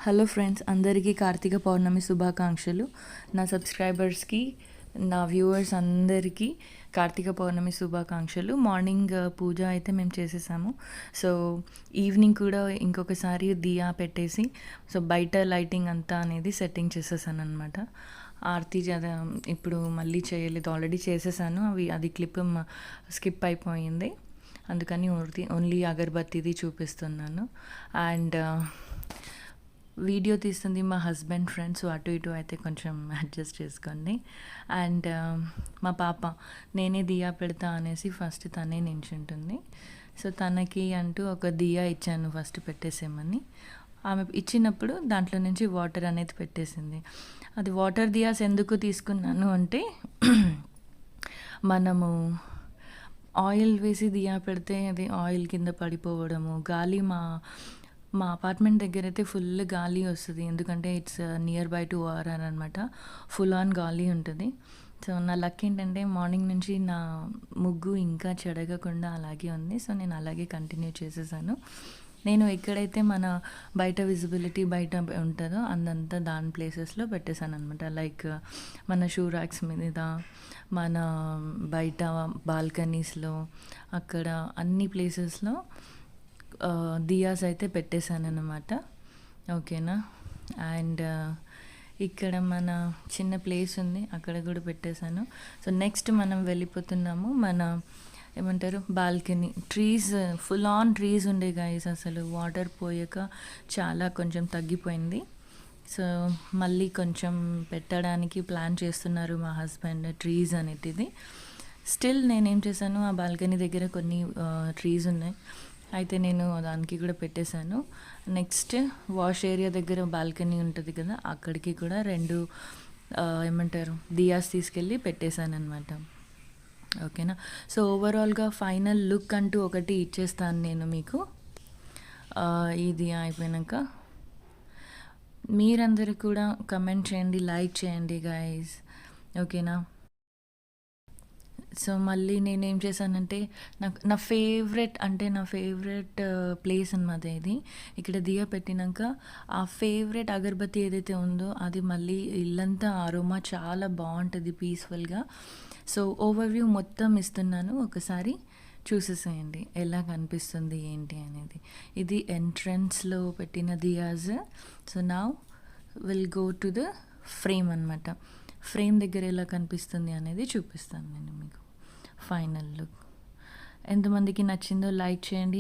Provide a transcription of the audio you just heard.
Hello friends, అందరికీ కార్తీక పౌర్ణమి శుభాకాంక్షలు. నా సబ్స్క్రైబర్స్కి, నా వ్యూవర్స్ అందరికీ కార్తీక పౌర్ణమి శుభాకాంక్షలు. మార్నింగ్ పూజ అయితే మేము చేసేసాము. సో ఈవినింగ్ కూడా ఇంకొకసారి దియా పెట్టేసి సో బయట లైటింగ్ అంతా అనేది సెట్టింగ్ చేసేసాను అనమాట. ఆర్తి ఇప్పుడు మళ్ళీ చేయలేదు, ఆల్రెడీ చేసేసాను. అది క్లిప్ స్కిప్ అయిపోయింది, అందుకని ఓన్లీ అగరబత్తిది చూపిస్తున్నాను. అండ్ వీడియో తీస్తుంది మా హస్బెండ్ ఫ్రెండ్స్, అటు ఇటు అయితే కొంచెం అడ్జస్ట్ చేసుకోండి. అండ్ మా పాప నేనే దియా పెడతా అనేసి ఫస్ట్ తనే నించుంటుంది. సో తనకి అంటూ ఒక దియా ఇచ్చాను ఫస్ట్ పెట్టేసేమని. ఆమె ఇచ్చినప్పుడు దాంట్లో నుంచి వాటర్ అనేది పెట్టేసింది. అది వాటర్ దియాస్ ఎందుకు తీసుకున్నాను అంటే మనము ఆయిల్ వేసి దియా పెడితే అది ఆయిల్ కింద పడిపోవడము, గాలి మా అపార్ట్మెంట్ దగ్గర అయితే ఫుల్ గాలి వస్తుంది, ఎందుకంటే it's near by to ORR అనమాట. ఫుల్ ఆన్ గాలి ఉంటుంది. సో నా లక్ ఏంటంటే మార్నింగ్ నుంచి నా ముగ్గు ఇంకా చెడగకుండా అలాగే ఉంది. సో నేను అలాగే కంటిన్యూ చేసేసాను. నేను ఎక్కడైతే మన బయట విజిబిలిటీ బయట ఉంటుందో అందంతా దాని ప్లేసెస్లో పెట్టేశాను అనమాట. లైక్ మన షూ ర్యాక్స్ మీద, మన బయట బాల్కనీస్లో, అక్కడ అన్ని ప్లేసెస్లో దియాస్ అయితే పెట్టేశాను అన్నమాట. ఓకేనా. అండ్ ఇక్కడ మన చిన్న ప్లేస్ ఉంది, అక్కడ కూడా పెట్టేశాను. సో నెక్స్ట్ మనం వెళ్ళిపోతున్నాము మన ఏమంటారు balcony. Trees, full on trees ఉండే గైస్, అసలు వాటర్ పోయాక చాలా కొంచెం తగ్గిపోయింది. సో మళ్ళీ కొంచెం పెట్టడానికి ప్లాన్ చేస్తున్నారు మా హస్బెండ్ ట్రీస్ అనేటిది. స్టిల్ నేనేం చేశాను, ఆ బాల్కనీ దగ్గర కొన్ని ట్రీస్ ఉన్నాయి, అయితే నేను దానికి కూడా పెట్టేశాను. నెక్స్ట్ వాష్ ఏరియా దగ్గర బాల్కనీ ఉంటుంది కదా, అక్కడికి కూడా 2 ఏమంటారు దియాస్ తీసుకెళ్ళి పెట్టేశాను అనమాట. ఓకేనా. సో ఓవరాల్గా ఫైనల్ లుక్ అంటూ ఒకటి ఇచ్చేస్తాను నేను మీకు. ఇది అయిపోయాక మీరందరూ కూడా కమెంట్ చేయండి, లైక్ చేయండి గైస్. ఓకేనా. సో మళ్ళీ నేనేం చేశానంటే నా ఫేవరెట్ ప్లేస్ అనమాట ఇది. ఇక్కడ దియా పెట్టినాక ఆ ఫేవరెట్ అగరబత్తి ఏదైతే ఉందో అది మళ్ళీ ఇల్లంతా అరోమా చాలా బాగుంటుంది పీస్ఫుల్గా. సో ఓవర్వ్యూ మొత్తం ఇస్తున్నాను, ఒకసారి చూసేసేయండి ఎలా కనిపిస్తుంది ఏంటి అనేది. ఇది ఎంట్రన్స్లో పెట్టిన దియాజ్. So now will go to the frame అనమాట. ఫ్రేమ్ దగ్గర ఎలా కనిపిస్తుంది అనేది చూపిస్తాను నేను మీకు. ఫైనల్ లుక్ ఎంతమందికి నచ్చిందో లైక్ చేయండి.